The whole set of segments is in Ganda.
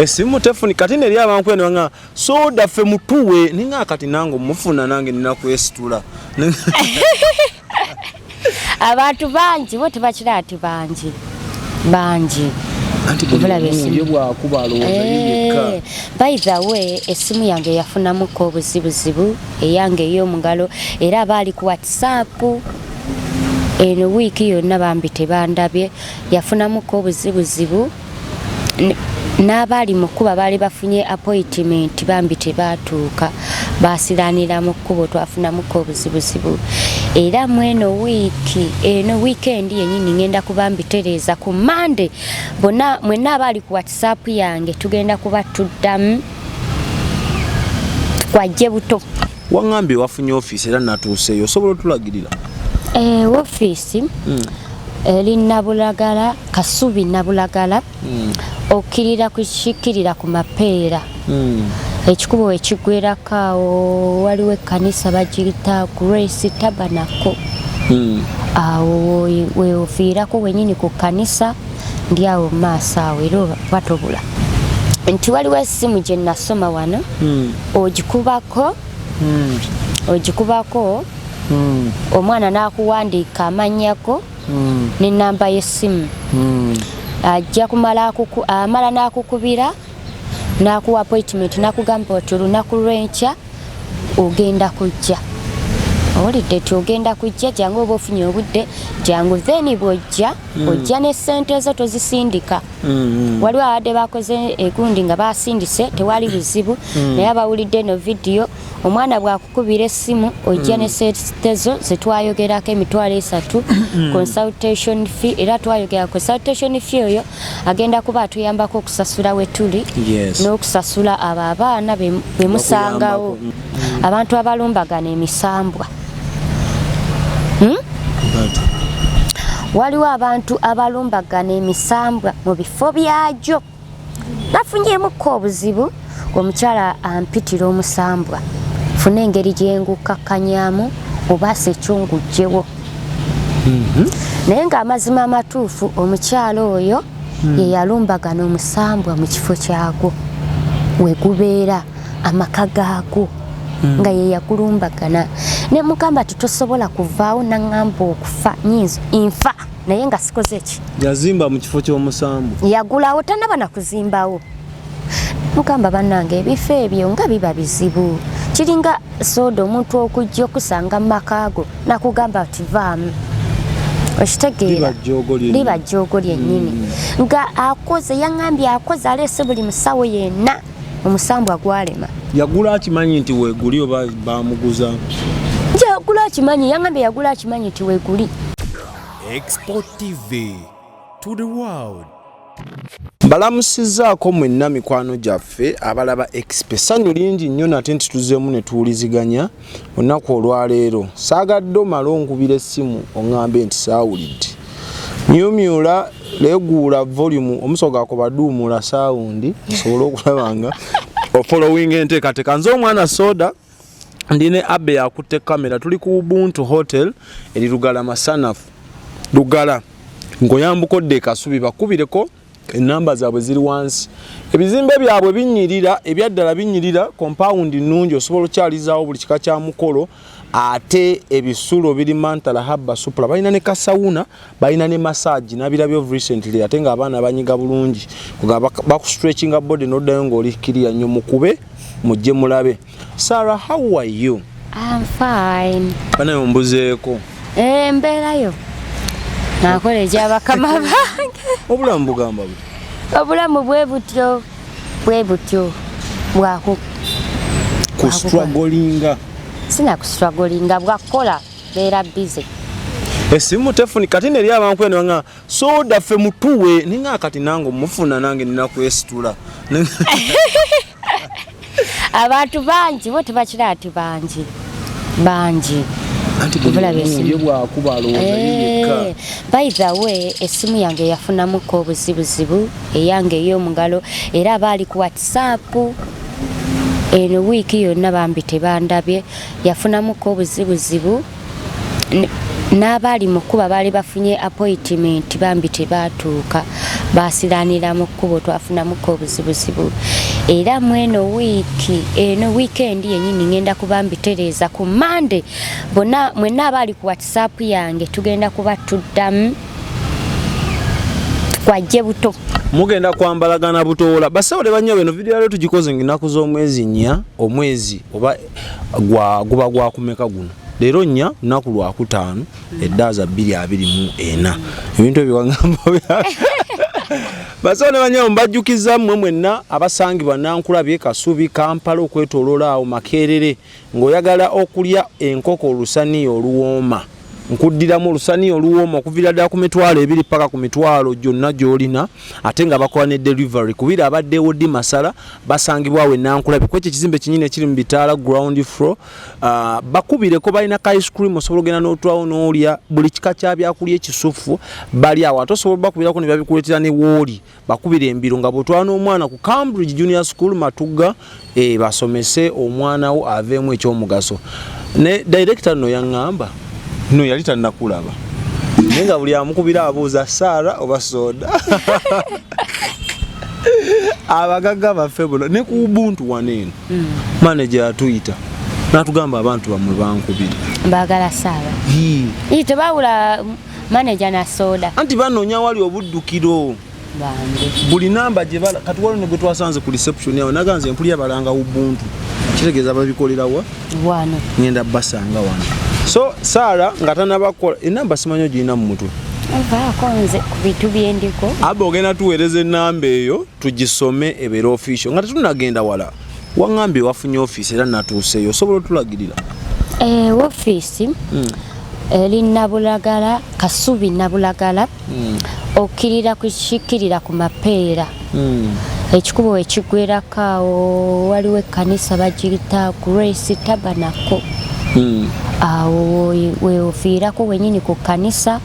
Esimu tefuni kati ne lyaba nkwene nga soda fe mutuwe ninga kati nango mufuna nange ninakwesitula. Abantu banji bote bakira ati banji anti bwa kubalo yeka. By the way esimu yange yafunamu ko buzibuzibu eyange yo mungalo era bali ku WhatsApp eno wiki yonna bambi tebandabye yafunamu ko buzibuzibu n'abali mukuba bali bafunye appointment bambi tebatuuka basiranira mu kkubo twafunamu ko buzibuzibu era mweno wiki eno weekend yenyini ngenda kubambi tereza ku Monday bona mwena abali ku WhatsApp yange tugenda kuba tuddamu kwajje buto wangambye wafunye office era natuuseyo osobola otulagirira office eri Nabulagala Kasubi Nabulagala okirira kushikirira ku mapeera ekikubo ekigwerakawo waliwo ekkanisa bagiyita Grace Tabernacle awo we ofiirako wenyini ku kkanisa ndi awo maaso awo era batobula nti waliwo essimu gye nasoma wano ogikubako omwana n'akuwandiika amanyako n'ennamba y'essimu ajja kumala amala n'akukubira n'akuwa appointment n'akugamba oti olunaku lw'enkya ogenda kujja owulidde ti ogenda kujja jangu oba ofunye obudde jangu then bw'ojja ojja ne ssente ezo tozisindika waliwo abadde bakoze egundi nga basindise tewali buzibu naye abawulidde no vidiyo omwana bw'akukubira essimu ojja ne ssente ezo zetwayogerako $30 consultation fee era twayogera consultation fee oyo agenda kuba atuyambako okusasula we tuli n'okusasula abo abaana be musangawo abantu abalumbagana emisambwa waliwo abantu abalumbagana emisambwa mu bifo byagyo nafunyemukko obuzibu omukyala ampitira omusambwa funa engeri gyengukakkanyamu obaasa ekyongujjewo naye ng'amazima amatuufu omukyala oyo ye yalumbagana omusambwa mu kifo kyagwo we gubeera amaka gaagwo nga ye yakulumbagana ne mugamba titosobola kuvaawo naŋŋamba okufa nfa naye nga sikoze ki yazimba mu kifo ky'omusambu yagulawo tanaba na kuzimbawo mugamba bannange ebifo ebyo nga biba bizibu kiringa soda omuntu okujja okusanga mu makaago nakugamba ati vaamu okitegeera liba jjoogo lyennyini nga akoze yaŋŋambye akoze aleese buli musawo yenna omusambu agwalema yagula akimanyi nti weeguli oba bamuguza yagula akimanyi yaŋŋambye yagula akimanyi nti weeguli Export TV to the world. Balamusizaako mwenna mikwano gyaffe abalaba Essanyu lingi nnyo nate nti tuzeemu ne tuwuliziganya olunaku olwaleero saagadde omala onkubira essimu oŋŋambe nti saawulidde nyumyula leeguula volume omusoga akubaduumula saawundi osobole okulabanga ofollowing enteekateeka nze omwana soda ndine abe yakutte kamera tuli ku Ubuntu Hotel eri Lugala Masanafu Lugala ngoyambukodde Kasubi bakubireko enamba zaabwe ziri wansi ebizimbe byabwe binyirira ebyaddala binyirira compound nnungi osobola okyalizaawo buli kika kya mukolo ate ebisulo biri Mantala Haba Supra balina ne kasawuna balina ne massage nabirabyo recently ate nga abaana banyiga bulungi kugaba bakustretchinga body noddayo ng'oli kiriya nnyo mukube mujje mulabe. Sarah, how are you? I'm fine. Bana mbuzeeko mbeerayo nakola egyabakama bange obulamu bugamba obulamu bwe butyo bwaku kustrugglinga sina kustrugglinga bwakola beera busy esimu tefuni kati ne lyaba nkwene nga soda fe mutuwe ninga kati nango mufuna nange ninakwesitula abantu banji bote bakira ati banji anti bwa kubalo yeka. By the way esimu yange yafunamu ko buzibuzibu eyange yo mungalo era abali ku WhatsApp eno wiki yonna bambi tebandabye yafunamu ko buzibuzibu n'abali mu kkuba baali bafunye appointment bambi tebaatuuka baasiranira mu kkubo twafunamuko obuzibuzibu era mweno weekend yennyini ngenda kuba mbitereeza ku Monday bonna mwenna abali ku WhatsApp yange tugenda kuba tuddamu kwajje buto mugenda kwambalagana butoola basawole bannyo beno video leo tugikoze nginaku z'omwezi 4 omwezi oba guba gwakumeka guno leero 4 naku lwa 5 eddaaza 224 ebintu ebiwangamba basawole bannyo mbajjukiza mmwe mwenna abasangibwa Nankulabye Kasubi Kampala okwetooloola awo Makerere ng'oyagala okulya enkoko olusaniya oluwooma nkuddiramu olusaniya oluwooma okuviira ddala ku mitwalo 2 paka ku mitwalo gyonna gy'olina ate nga bakola ne delivery kubira abaddewo ddi Masala basangibwawo e Nankulabye kwekyo ekizimbe kinyini ekiri mu Bitaala ground floor bakubireko balina ka ice cream osobola ogenda n'otwawo n'olya buli kika kya byakulya ekisufu bali awo ate osobola bakubirako ne babikuleetera ne wooli bakubira embiro nga bw'otwala n'omwana ku Cambridge Junior School Matugga basomese omwana wo aveemu ekyomugaso ne director no yaŋŋamba no yali tannakulaba nenga buli amukubira abuuza Sara oba soda abagaga baffe buno ne ku Ubuntu waneeno manager atuyita natugamba abantu bamwe bankubira mbagala Sara tebawula manager na soda anti banoonya wali obuddukiro buli namba gye bala kati waliwo ne gwe twasanze ku reception yawe naganze empulya balanga Ubuntu kitegeeza babikolerawa wano ngenda basanga wano so Sara nga tanabakola enamba simanyo gina mu mutwe konze ku bitu byendiko abo ogenda tuweereze enamba eyo tugisome ebera official nga tetunagenda wala waŋŋambye wafunye office era natuuseeyo osobola otulagirira office eri Nabulagala Kasubi Nabulagala okkirira kukikkirira ku Mapeera ekikubo ekigwerako waliwo ekkanisa bagiyita Grace Tabernacle awo weofiirako wenyini ku kanisa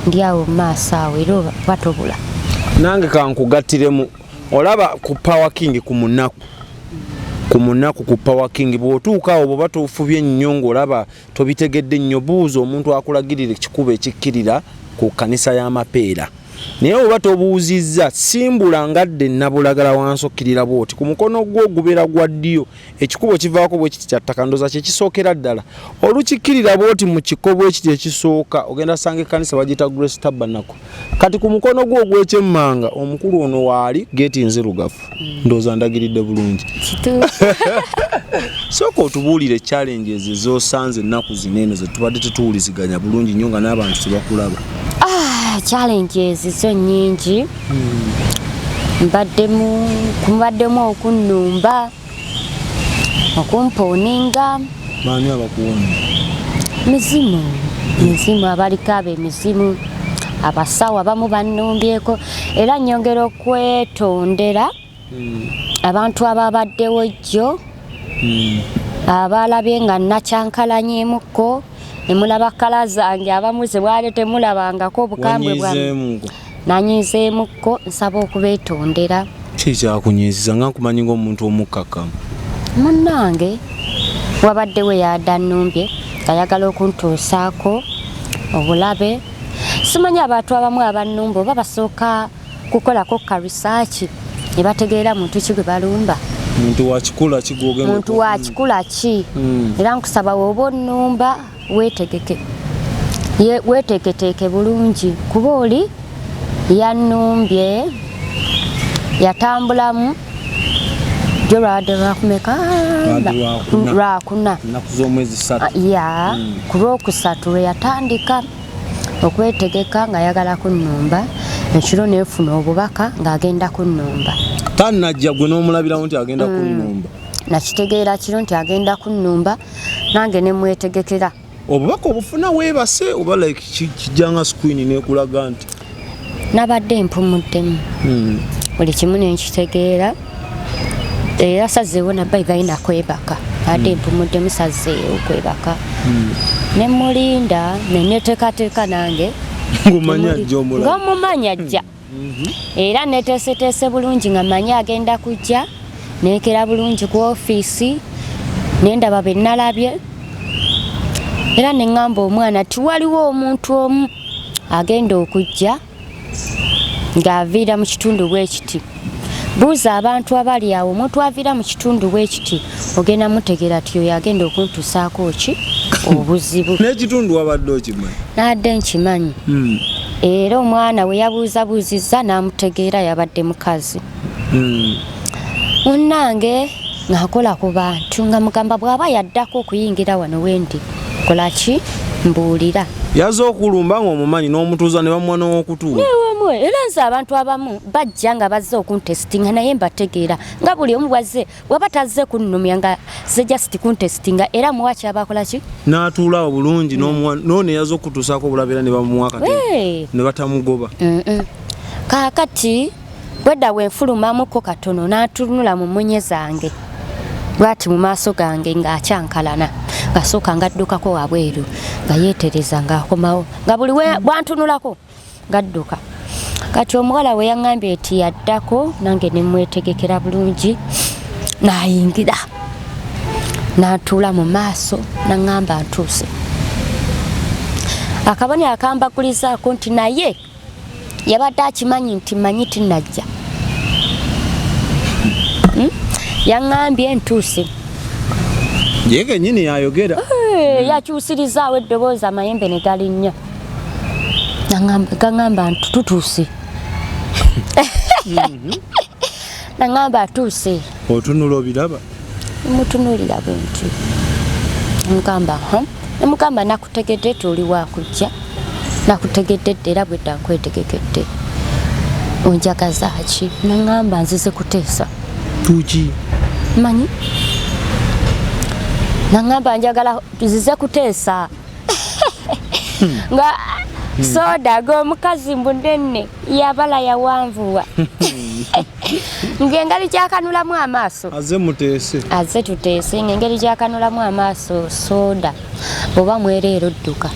ndi awo maaso awo era batobula nange kankugattiremu olaba ku Power King ku munaku ku Power King bw'otuuka awo bwe batufubye ennyo ng'olaba tobitegedde nnyo buuza omuntu akulagirira ekikubo ekikkirira ku kanisa y'Amapeera naye oba tobuuzizza simbula ngadde Nabulagala wansokkirira bwoti ku mukono gwo gubeera gwa ddyo ekikubo kivaako bwe kiti kyattaka ndoza kye kisookera ddala olukikkirira bwoti mu kikobo ekiti ekisooka ogenda sanga ekkanisa bagiyita Grace Tabernacle kati ku mukono gwo ogw'ekyemmanga omukulu ono waali geeti nzirugavu ndowooza ndagiridde bulungi sooka otubuulire challenges ez'osanze ennaku zino ze tubadde tetuwuliziganya bulungi nnyo nga n'abantu tebakulaba challenges zo nyingi mbaddemu okunnumba okumponinga maani abakuwona mizimu abaliko ab'emizimu abasawo abamu bannumbyeko era nnyongera okwetondera abantu ababaddewo jjo abalabye nga nakyankalanyeemukko nemulaba kala zange abamu ze bwali temulabangako obukambwe bwange nanyizeemukko nsaba okubeetondera kikyakunyiiziza nga nkumanyi ng'omuntu omukkakkamu munnange wabaddewo yadannumbye ayagala okuntuusaako obulabe simanyi abantu abamu abannumba oba basooka kukolako ka research ne bategeera muntu ki gwe balumba muntu wakikula kigogemu muntu wakikula ki era nkusaba woba onnumba weeteeketeeke bulungi kuba oli yannumbye yatambulamu jo lwadde lwakumeka lwakuna ennaku z'omwezi 3 ku lwokusatu lwe yatandika okwetegeka ng'ayagala kunnumba ekiro neefuna obubaka ng'agenda kunnumba tannajja gwe n'omulabirawo nti agenda kunnumba nakitegeera kiro nti agenda kunnumba nange ne mwetegekera obubaka obufuna weebase oba like kijjanga screen nekulaga nti nabadde mpumuddemu buli kimu nenkitegeera era sazeewo nabbayi balina kwebaka adde mpumuddemu sazeewo kwebaka ne mulinda neneteekateeka nange ng'omumanya ajja era neteeseteese bulungi nga manyi agenda kujja neekera bulungi ku ofiisi nendaba be nalabye era ne ŋŋamba omwana tiwaliwo omuntu omu agenda okujja ng'aviira mu kitundu bwekiti. Buuza abantu abali awo, omuntu aviira mu kitundu bwekiti ogenda mutegeera ti oyo agenda okuntuusaako ki obuzibu. N'ekitundu wabadde okimanyi? Nadde nkimanyi. Era omwana we yabuuzabuuzizza n'amutegeera yabadde mukazi. Munnange ng'akola ku bantu nga mugamba bw'aba yaddako okuyingira wano wendi kola ki mbuulira. Yaza okulumba ng'omumanyi n'omutuuza ne bamuwa n'okutuula. Era nze abantu abamu bajja nga bazze okuntesitinga naye mbategeera nga buli omu bwazze waba tazze kunnumya nga ze just kuntesitinga era muwaki abakola ki n'atuulawo bulungi n'one yaza okutuusaako obulabira ne bamuwa akatebe ne batamugoba. Kaakati bwedda wenfulumamuko katono n'atunula mu mmunye zange bw'ati mu maaso gange ng'akyankalana ng'asooka ng'addukako wabweru nga yeetereza ng'akomawo nga buli bwantunulako ng'adduka. Kati omuwala we yaŋŋambye eti yaddako nange ne mwetegekera bulungi n'ayingira n'atuula mu maaso n'aŋŋamba ntuuse. Akabonero akambagulizaako nti naye yabadde akimanyi nti manyi tinnajja. Yaŋŋambye ntuuse. Ye kennyini yayogera. Yakyusirizaawo eddoboozi amayembe ne galinnya. Gaŋŋamba tutuuse. Naŋŋamba atuuse. Otunula obiraba? Mutunulira bwe nti. Mugamba nakutegedde tuli wakujja. Nakutegedde dde era bwedda nkwetegekedde. Onjagaza ki? Naŋŋamba nzize kuteesa. Tuki? Manyi? Naŋŋamba njagala nzize kuteesa. Nga soda g'omukazi munene yabala yawanvuwa. Ng'engeri gyakanulamu amaaso. Azze muteese. Azze tuteese ng'engeri gyakanulamu amaaso soda. Oba mwereero dduka.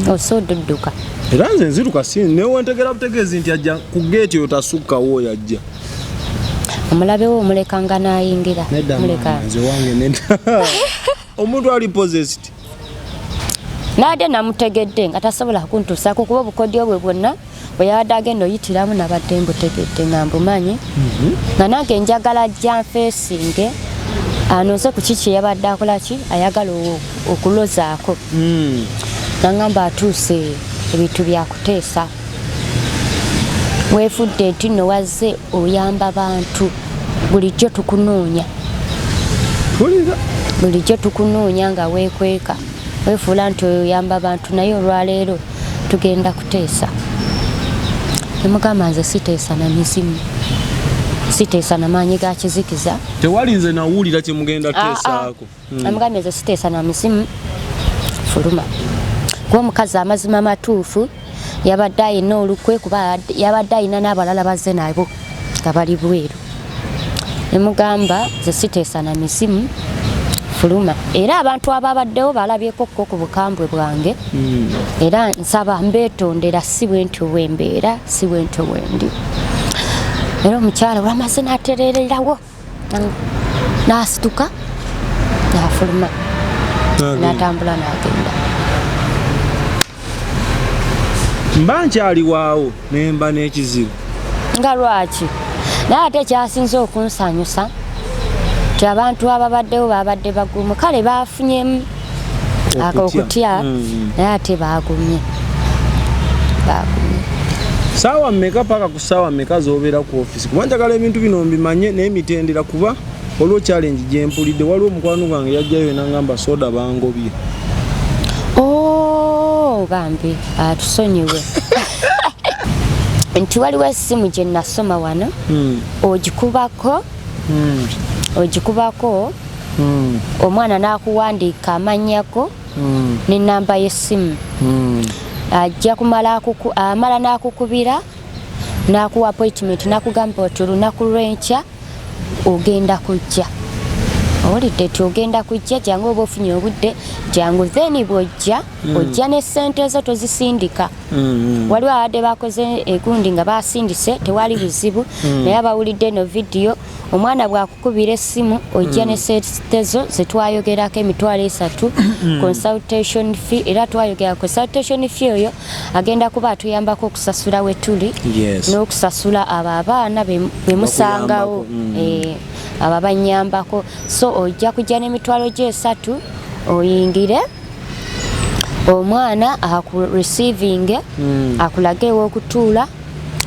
Osoda dduka. Era nze nziruka newentegera butegeezi nti ajja ku geeti oyo tasukkawo yajja. Omulabewo omulekanga n'ayingira. Nze wange nedda. Omuntu ali possessed. Nadde namutegedde nga tasobola kuntuusaako kuba obukodyo bwe bwonna bwe yabadde agenda oyitiramu nabadde mbutegedde nga mbumanyi. Nga nange njagala ajja nfeesinge anoze ku kiki yabadde akola ki ayagala okulozaako. Naŋŋamba atuuse ebintu byakuteesa. Weefudde nti nno wazze oyamba bantu bulijjo tukunoonya. Bulijjo tukunoonya nga weekweka. Weefuula nti oyamba abantu naye olwaleero tugenda kuteesa. Nemugamba nze siteesa na mizimu. Siteesa na maanyi ga kizikiza. Tewali nze nawulira kye mugenda teesaako. Namugambye nze siteesa na mizimu. Fuluma. Kuba omukazi amazima matuufu yabadde ayina olukwe kuba yabadde ayina n'abalala bazze nabo nga bali bweru. Nemugamba nze siteesa na mizimu. Fuluma. Era abantu ababaddewo balabyeko ku bukambwe bwange. Era nsaba mbeetondera si bwentyo bwembeera si bwentyo bwendi. Era omukyala olwamaze n'aterererawo n'asituka n'afuluma n'atambula n'agenda. Mba nkyali waawo nemba n'ekizibu. Nga lwaki? Naye ate ekyasinze okunsanyusa nti abantu ababaddewo babadde bagumu kale baafunyemu okutya naye ate baagumye. Saawa mmeka paka ku saawa mmeka z'obeera ku ofisi? Kuba njagala ebintu bino mbimanye n'emitendera kuba olwo challenge gye mpulidde waliwo omukwano gwange yajjayo n'angamba soda bangobye. Bambi atusonyiwe. Nti waliwo essimu gye nasoma wano ogikubako omwana n'akuwandiika amannyako n'ennamba y'essimu. Ajja amala n'akukubira n'akuwa appointment n'akugamba oti olunaku lw'enkya ogenda kujja. Owulidde nti ogenda kujja jangu oba ofunye obudde jangu then bw'ojja ojja ne ssente zo tozisindika. Waliwo abadde bakoze egundi nga basindise tewali buzibu naye abawulidde eno vidiyo omwana bwakukubira essimu ojja ne setezo zetwayogerako emitwalo 3 consultation fee era twayogera consultation fee oyo agenda kuba atuyambako okusasula wetuli n'okusasula abo abaana bemusangawo abo abanyambako so ojja kujja n'emitwalo gye 3 oyingire omwana akureceivinge akulage ew'okutuula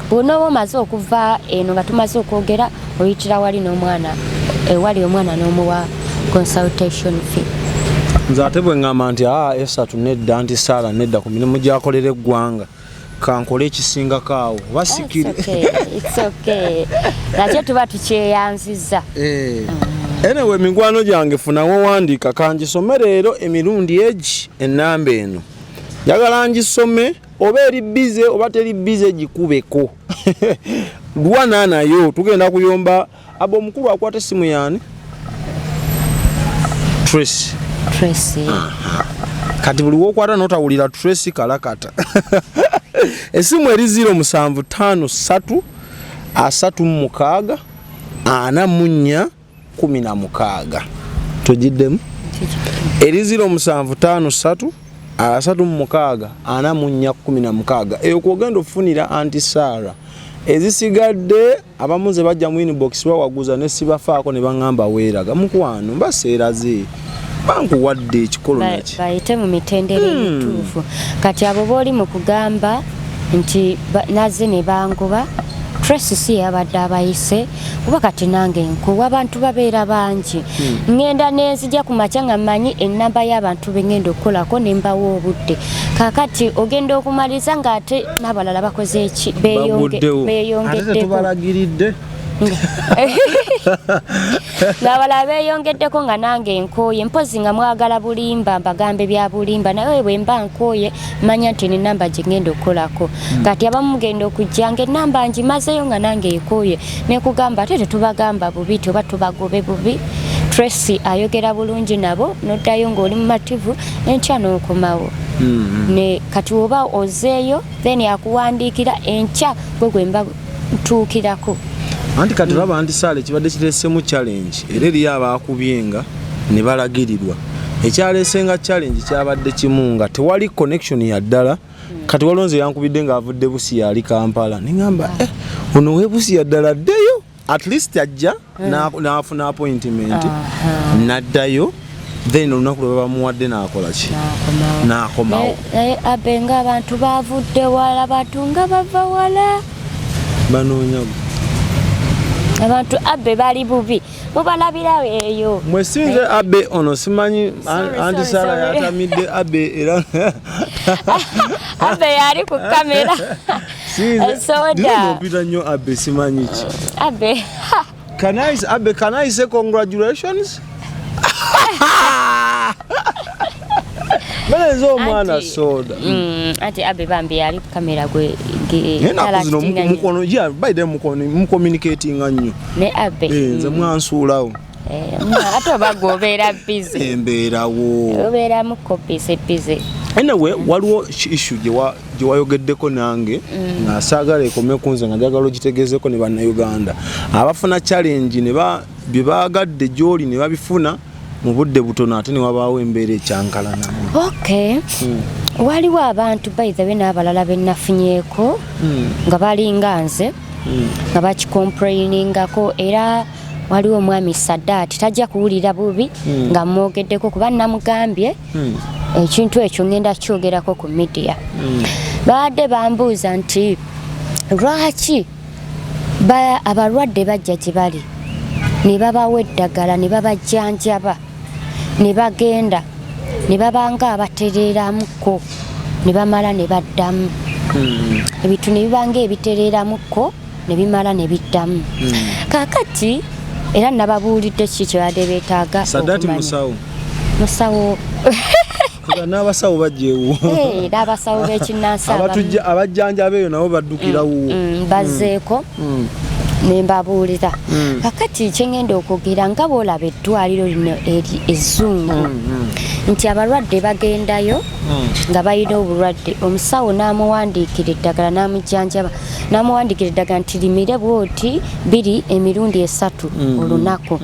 bw'onooba omaze okuva eno nga tumaze okwogera oyitira wali n'omwana ewali omwana n'omuwa consultation fee. Nze ate bwe ŋŋamba nti Esatu nedda anti Sarah nedda ku mirimu gy'akolera eggwanga kankole ekisingako awo basikire. It's okay. Nakyo tuba tukyeyanziza. Anyway, mikwano gyange funawo wandiika kangisome leero emirundi egi ennamba eno njagala ngisome oba eri bize oba teri bize gikubeko lwana nayo tugenda kuyomba abo omukulu akwata essimu yaani Tracy. Kati buli wokwata notawulira Tracy kalakata essimu eri 0753 36 44 16 tugiddemu eri 0753 36 44 16 eyo kwogenda ofunira anti Sarah ezisigadde abamu ze bajja mu inbox bawaguza ne sibafaako ne baŋŋamba weeraga mukwano mbaseeraze bankuwadde ekikolo naki bayite mu mitendera emituufu kati abo booli mu kugamba nti naze ne bangoba Tracy si yabadde abayise kuba kati nange nkuwa abantu babeera bangi ngenda nenzija ku makya nga mmanyi ennamba y'abantu bengenda okukolako ne mbawa obudde kaakati ogenda okumaliza ng'ate n'abalala bakoze eki beyongeddeko ng'abalala beeyongeddeko nga nange nkooye mpozi nga mwagala bulimba mbagambe bya bulimba naye bwe mba nkooye manya nti n'ennamba gye ngenda okukolako kati abamu mugenda okujja ng'ennamba ngimazeyo nga nange ekooye nekugamba ate tetubagamba bubi oba tubagobe bubi Tracy ayogera bulungi nabo noddayo ng'oli mumativu enkya n'okomawo ne kati oba ozeeyo then akuwandiikira enkya gwe mba tuukirako anti kati laba anti Sarah ekibadde kireesemu challenge era eriyo abaakubyenga ne balagirirwa ekyaleesenga challenge kyabadde kimu nga tewali connection ya ddala kati walonze yankubidde ng'avudde Busia ali Kampala neŋŋamba ono we Busia ddala ddeyo at least ajja n'afuna appointment n'addayo then olunaku lwe bamuwadde n'akola ki n'akomawo abe ng'abantu baavudde wala batunga bava wala banoonyago abantu abbe bali bubi mubalabira eyo mwesinze abbe ono simanyi anti Sarah yatamidde abbe era abbe yali ku kamera soda opita nnyo abbe simanyi ki abbe can I say congratulations Mwenzo omwana soda ati abe bambi yali ku kamera gwe nakuzino mukono ya baide mukono mucommunicating nnyo ne abe nze mwansuulawo ate bagobera busy embeerawo obera mu kopise busy anyway waliwo issue gye wayogeddeko nange ng'asaagala ekome kunze nga njagala ogitegeezeko ne bannayuganda abafuna challenge ne bye baagadde gy'oli ne babifuna mu budde butono ate ne wabaawo embeera ekyankalanamu okay waliwo abantu by the way n'abalala bennafunyeeko nga balinga nze nga bakicomplainingako era waliwo omwami Sadat tajja kuwulira bubi nga mwogeddeko kuba namugambye ekintu ekyo ngenda kyogerako ku media baadde bambuuza nti lwaki abalwadde bajja gye bali ne babawa eddagala ne babajjanjaba ne bagenda ne babanga abatereeramuko ne bamala ne baddamu ebintu ne bibanga ebitereeramuko ne bimala ne biddamu kaakati era nababuulidde ki kyebadde beetaaga Sadati musawo n'abasawo bajjeewo n'abasawo b'ekinnansi abajjanjaba eyo nabo baddukirawo bazzeeko nembabuulira kakati kyengenda okwogerera nga boolaba eddwaliro lino ezzungu nti abalwadde bagendayo nga balina obulwadde omusawo n'amuwandiikira eddagala n'amujjanjaba n'amuwandiikira eddagala nti limire bwoti 2 emirundi 3 olunaku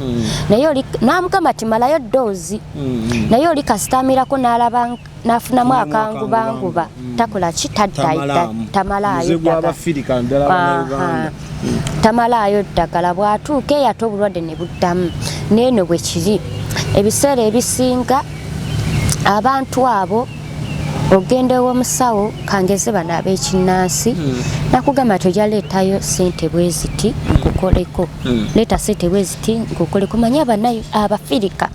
naye n'amugamba ti malayo ddoozi naye oli kasitamirako n'alaba nafunamu akangubanguba takola ki tamalaayo tamalaayo ddagala bw'atuuka eyate obulwadde ne buddamu neeno bwe kiri ebiseera ebisinga abantu abo ogenda ew'omusawo kangeze bano ab'ekinnansi nakugamba tojja leetayo ssente bwe ziti nkukoleko leeta ssente bwe ziti nkukoleko manye abanayo abafirika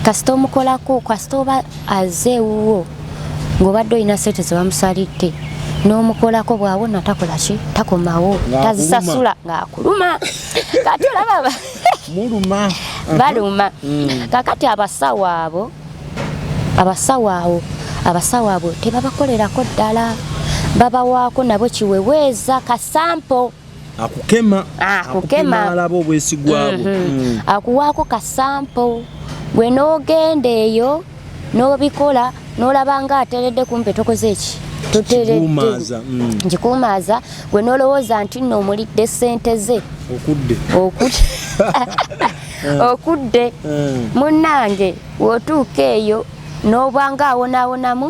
kasita omukolako kasita oba azeewuwo ng'obadde olina ssente ze bamusalidde n'omukolako bw'awona takola ki takomawo tazisasula ng'akuluma kati olaba muluma baluma kakati abasawo abo tebabakolerako ddala babawaako nabo kiweweeza kasampo akukema alaba obwesi gwabo akuwaako kasampo gwe n'ogenda eyo n'obikola n'olaba nga ateredde kumpe tokoze eki njikuumaaza gwe n'olowooza nti nno omulidde ssente ze okudde munnange w'otuuka eyo n'obanga awonaawonamu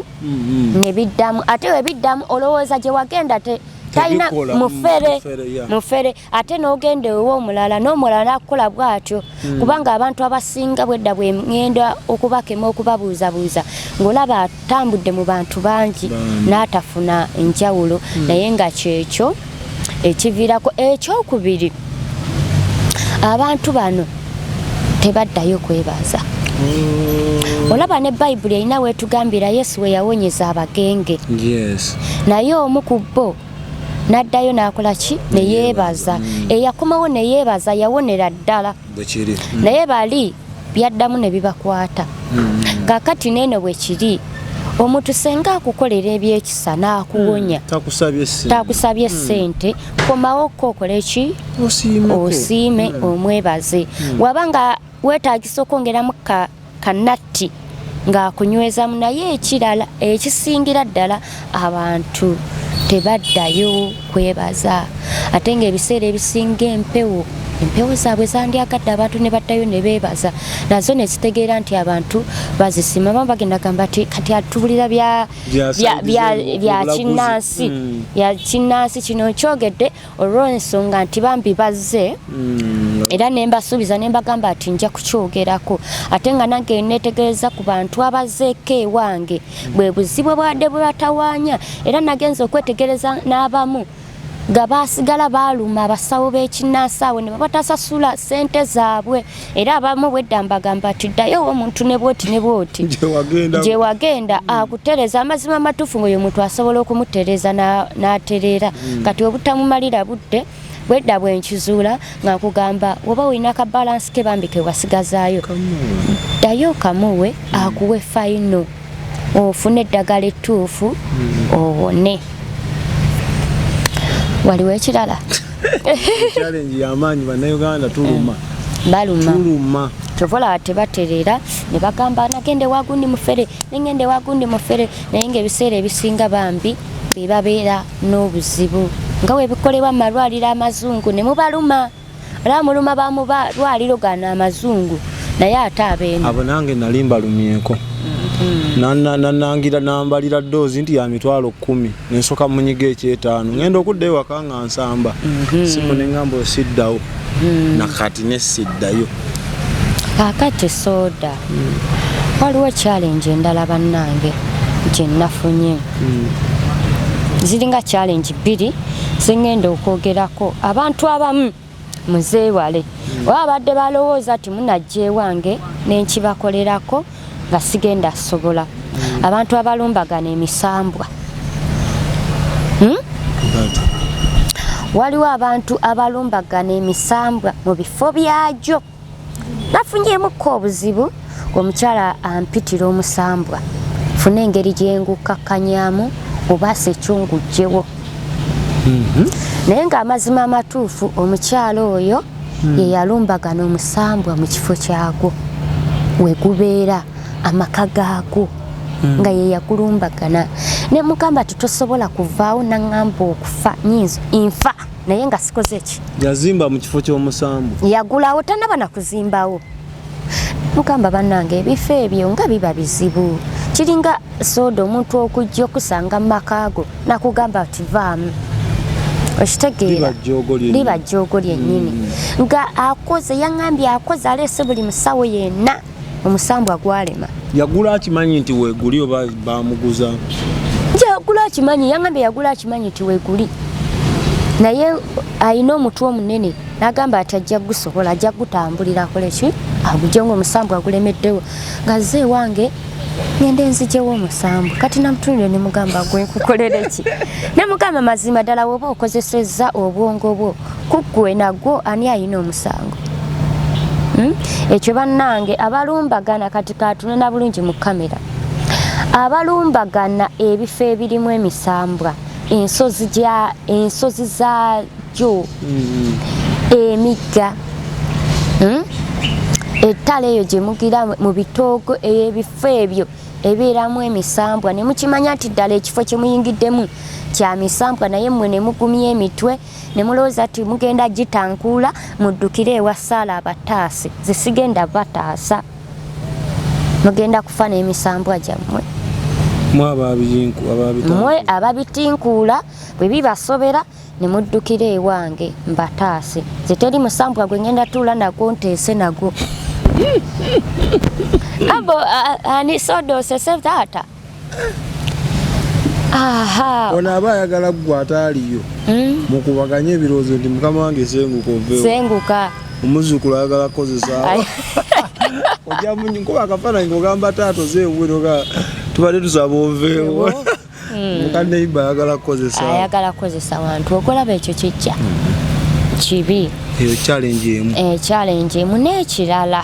ne biddamu ate we biddamu olowooza gye wagenda talina mufere ate n'ogenda ew'omulala n'omulala nakukola bw'atyo kubanga abantu abasinga bwedda bwe ngenda okubakema okubabuuzabuuza ng'olaba atambudde mu bantu bangi n'atafuna enjawulo naye nga kyekyo ekiviirako ekyokubiri abantu bano tebaddayo kwebaza olaba ne bayibuli erina weetugambira yesu we yawonyeza abagenge naye omu ku bo n'addayo n'akola ki neyeebaza eyakomawo neyeebaza yawonera ddala naye bali byaddamu ne bibakwata kakati neeno bwe kiri omuntu senga akukolera ebyekisa n'akuwonya takusabye ssente komawo okole ki osiime omwebaze wabanga weetaagisa okwongeramu kanatti ng'akunywezamu naye ekirala ekisingira ddala abantu tebaddayo kwebaza ate ng'ebiseera ebisinga empewo zaabwe zandyagadde abantu ne baddayo ne beebaza nazo ne zitegeera nti abantu bazisima bamu bagenda gamba ti kati atubulira bya kinnansi kino kyogedde olw'ensonga nti bambi bazze era ne mbasuubiza ne mbagamba ati nja kukyogerako ate nga nange neetegereza ku bantu abazeeko ewange bwe buzibu bwadde bwe batawaanya era nagenza okwetegereza n'abamu nga basigala baluma abasawo b'ekinnansi awo ne babatasasula ssente zaabwe era abamu bwedda mbagamba ati ddayo omuntu ne bwoti gye wagenda akutereza amazima amatuufu ng'oyo muntu asobola okumutereza n'atereera kati obutamumalira budde bwedda bwenkizuula ng'akugamba oba olina akabalansi ke bambi ke wasigazaayo ddayo kamuwe akuwe fayino ofune eddagala ettuufu owone waliwo ekirala challenge y'amaanyi bannayuganda baluma tovola tebatereera ne bagamba nagende wagundi mufere nengende wagundi mufere naye ng'ebiseera ebisinga bambi be babeera n'obuzibu nga webikolebwa mu malwaliro amazungu ne mubaluma era muluma bamubalwaliro gano amazungu naye ate abeeno abo nange nali mbalumyeko nanangira nambalira ddoozi nti ya mitwalo 10 nensoka munyiga ekyetaano ngenda okudda ewaka nga nsamba simu neŋŋamba osiddawo nakati nesiddayo kakati soda waliwo challenge endala bannange gye nafunye ziringa challenge 2 zengenda okwogerako abantu abamu muzeewale wabadde balowooza ti munajja ewange nenkibakolerako nga sigenda sobola abantu abalumbagana emisambwa waliwo abantu abalumbagana emisambwa mu bifo byagyo nafunyemukko obuzibu omukyala ampitira omusambwa funa engeri gyengukakkanyamu obaasa ekyongujjewo naye ng'amazima amatuufu omukyalo oyo ye yalumbagana omusambwa mu kifo kyagwo we gubeera amaka gaagwo nga ye yagulumbagana ne mugamba tutosobola kuvaawo naŋŋamba okufa nyinza nfa naye nga sikoze ki yazimba mu kifo ky'omusambu yagulawo tanaba na kuzimbawo mugamba bannange ebifo ebyo nga biba bizibu kiringa soda omuntu okujja okusanga mu makaago nakugamba nti vaamu okitegeera liba jjoogo lyennyini nga akoze yaŋŋambye akoze aleese buli musawo yenna omusambu agwalema yagula akimanyi nti weeguli oba bamuguza yagula akimanyi yaŋŋambye yagula akimanyi nti weeguli naye alina omutwe omunene n'agamba ati ajja gusobola ajja gutambulira akoleki agujje ng'omusambu agulemeddewo nga ze ewange ngende nzijewo omusambu kati namutunire ne mugamba gwe nkukolere ki ne mugamba mazima ddala woba okozesezza obwongo bwo kuggwe nagwo ani alina omusango ekyo bannange abalumbagana kati katunena bulungi mu kamera abalumbagana ebifo ebirimu emisambwa ensozi zaagyo emigga ettale eyo gye mugira mu bitoogo ebifo ebyo ebeeramu emisambwa ne mukimanya nti ddala ekifo kye muyingiddemu kya misambwa naye mmwe ne mugumya emitwe ne mulowooza nti mugenda gitankuula muddukire ewa Saala abataasi zisigenda bataasa mugenda kufa n'emisambwa gyammwe mmwe ababitinkuula bwe bibasobera ne muddukira ewange mbataase ziteri musambwa gwe ngenda tuula nagwo nteese nagwo abo ani sodoosese taata ono aba ayagala ggwe ataaliyo mukubaganye ebirowoozo nti mukama wange senguka oveewo senguka omuzzukulu ayagala kukozesa ojja nkuba akafaananyi ng'ogamba taata ozeewuweroga tubadde tusaba oveewo mukaneiba ayagala kukozesa wantu okulaba ekyo kijja kibi eyo challenge emu n'ekirala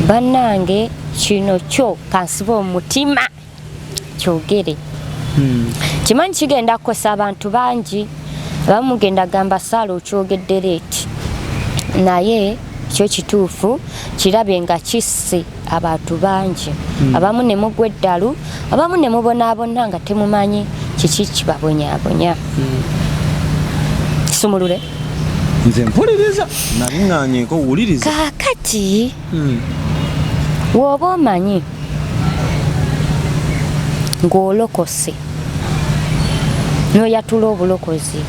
bannange kino kyo kansiba omutima kyogere kimanyi kigenda kukosa abantu bangi abamu mugenda gamba Saala okyogedde leeti naye kyo kituufu kirabe nga kisse abantu bangi abamu ne mugwa eddalu abamu ne mubonaabona nga temumanyi kiki kibabonyaabonya kisumulule nze mpuliriza naliŋŋanyeeko owuliriza kaakati w'oba omanyi ng'olokose n'oyatula obulokozi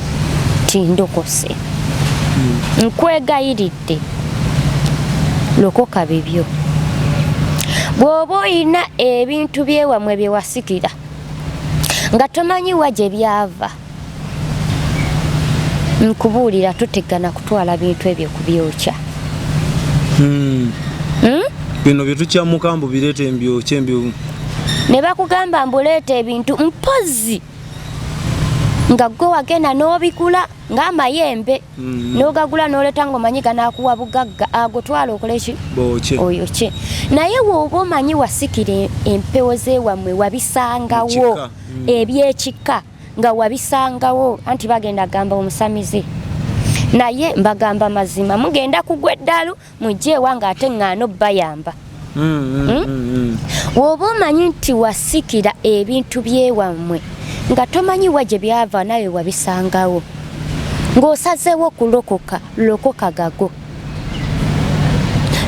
tindokose nkwegayiridde lokoka bibyo bw'oba oyina ebintu byewamwe bye wasikira nga tomanyiwa gye byava nkubuulira totegana kutwala bintu ebyo kubyokya bino bye tukyamuka mbu bireeta embyokya ne bakugamba mbuleeta ebintu mpozi nga gwe wagenda n'obigula ng'amayembe n'ogagula n'oleeta ng'omanyi ganaakuwa bugagga agotwala okoleki oyokye naye w'oba omanyi wasikira empewo z'ewammwe wabisangawo ebyekika nga wabisangawo anti bagenda gamba omusamize naye mbagamba mazima mugenda kugwa eddalu mujje ewange ate ŋŋaano bayamba w'oba omanyi nti wasikira ebintu byewammwe nga tomanyiwa gye byava nawe wabisangawo ng'osazeewo okulokoka lokoka gago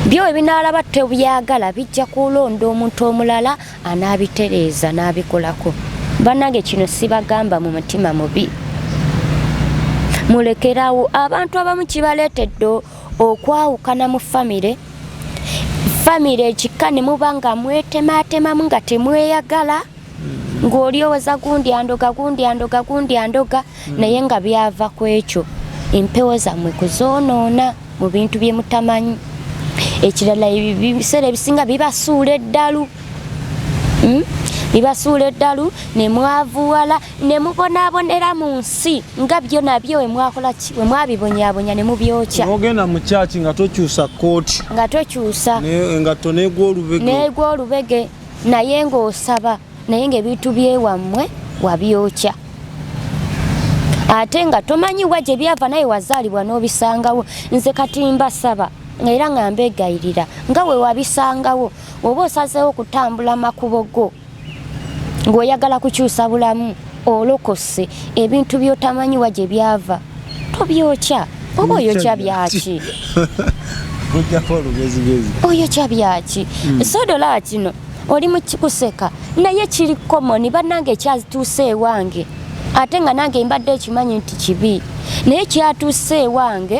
byo ebinaalaba tebyagala bijja kulonda omuntu omulala anaabitereeza n'abikolako bannange kino sibagamba mu mutima mubi mulekerawo abantu abamu kibaleetedde okwawukana mu famire ekika ne muba nga mwetemaatemamu nga temweyagala ng'olyowoza gundi andoga naye nga byava ku ekyo empewo zammwe kuzoonoona mu bintu bye mutamanyi ekirala ebiseera ebisinga bibasuula eddalu ne mwavuwala ne mubonaabonera mu nsi nga byo nabyo we mwabibonyaabonya ne mubyokya ogenda mu kyaki nga tokyusa kooti nga tokyusa engatto neegwa olubege naye ng'osaba naye ng'ebintu byewammwe wabyokya ate nga tomanyi wa gye byava naye wazaalibwa n'obisangawo. Nze kati mbasaba era nga mbeegayirira nga we wabisangawo oba osazeewo kutambula makubo go ng'oyagala kukyusa bulamu olokose ebintu by'otamanyi wa gye byava tobyokya oba oyokya byaki oyokya byaki sodola kino oli mu kikuseka naye kiri komoni bannange ekyatuuse ewange ate nga nange mbadde ekimanyi nti kibi naye kyatuuse ewange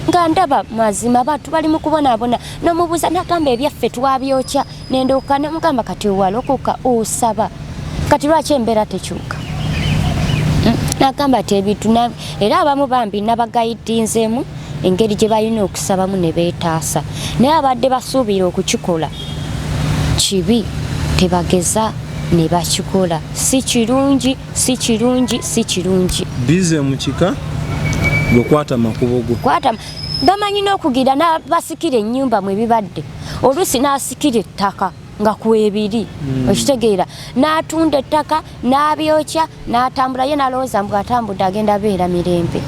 nga ndaba mazima abantu bali mu kubonaabona n'omubuuza n'agamba ebyaffe twabyokya nendooka nemugamba kati walokoka osaba kati lwaki embeera tekyuka n'agamba ti ebintu era abamu bambi nabagayidinzeemu engeri gye balina okusabamu ne beetaasa naye abadde basuubira okukikola kibi tebageza ne bakikola si kirungi si kirungi si kirungi bize mu kika lwokwata makubo go bamanyi n'okugira n'abasikira ennyumba mwe bibadde oluusi n'asikira ettaka nga kwebiri okitegeera n'atunda ettaka n'abyokya n'atambula ye n'alowooza mbu atambudde agenda beera mirembe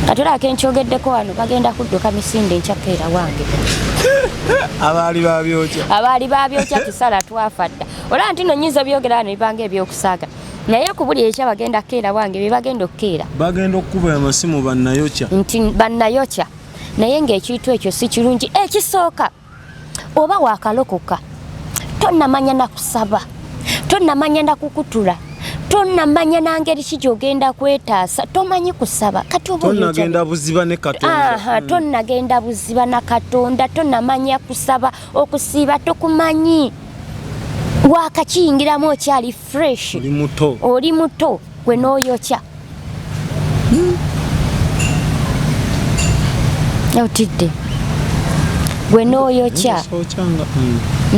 kati olako enkyogeddeko wano bagenda kudduka misinde enkyakeera wange abaali babyokya kisala twafa dda olaba nti no nnyinza byogera wano bibanga ebyokusaaga naye ku buli ekya bagenda kukeera wange bye bagenda okukeera bagenda okukuba amasimu bannayokya nti bannayokya naye ng'ekintu ekyo si kirungi ekisooka oba wakalokoka tonnamanya nakusaba tonnamanya nakukutula tonnamanya nangeri ki gy'ogenda kwetaasa tomanyi kusaba kati tonnagenda buziba ne Katonda tonnagenda buziba na Katonda tonnamanya kusaba okusiiba tokumanyi wakakiyingiramu okyali fresh oli muto gwe n'oyokya otidde gwe n'oyokya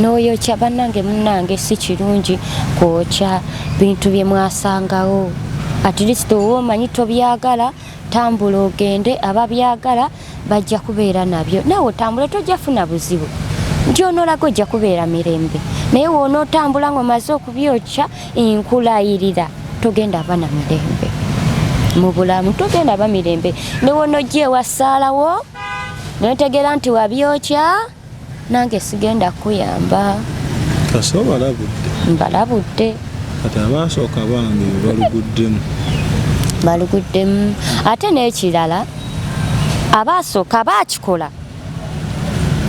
n'oyokya bannange munnange si kirungi kwokya bintu bye mwasangawo at least oba omanyi tobyagala tambula ogende ababyagala bajja kubeera nabyo nawe otambule tojja funa buzibu gy'onoolaga ojja kubeera mirembe naye woonootambula ng'omaze okubyokya nkulayirira togenda aba na mirembe mu bulamu togenda ba mirembe ne woonojja ewasaalawo notegeera nti wabyokya nange sigenda kuyamba kaso mbalabudde kati abaasooka bange baluguddemu ate n'ekirala abaasooka baakikola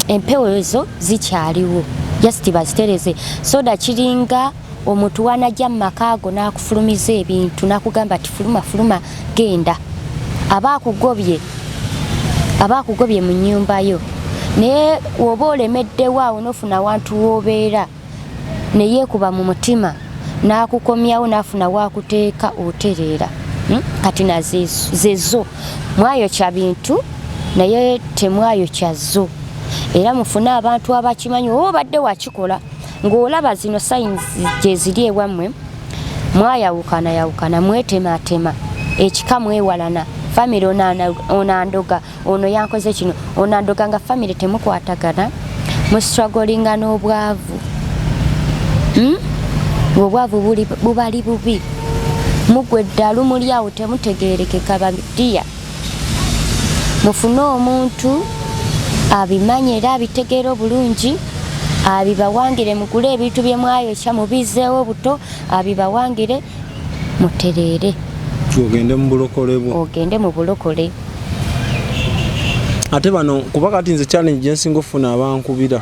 empewo ezo zikyaliwo just bazitereze soda kiringa omuntu wanajja mu maka ago n'akufulumiza ebintu n'akugamba ti fuluma genda abaakugobye mu nnyumba yo naye woba olemeddewo awo n'ofuna wantu w'obeera ne yeekuba mu mutima n'akukomyawo n'afuna waakuteeka otereera kati nazezo mwayokya bintu naye temwayokya zo era mufune abantu abakimanyi oba obadde wakikola ng'olaba zino sayinzi gye ziri ewammwe mwayawukana mwetematema ekika mwewalana famire onandoga ono yankoze kino onandoga nga famire temukwatagana mustragolinga n'obwavu obwavu bubali bubi mugwe ddalu muli awo temutegerekeka badiya mufune omuntu abimanye era abitegeera obulungi abibawangire mugule ebintu bye mwayokya mubizeewo buto abibawangire mutereere ogende mu bulokole ate bano kuba kati nze challenge gyensinga ofuna abankubira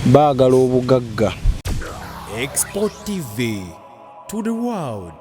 baagala obugagga. Export TV to the world.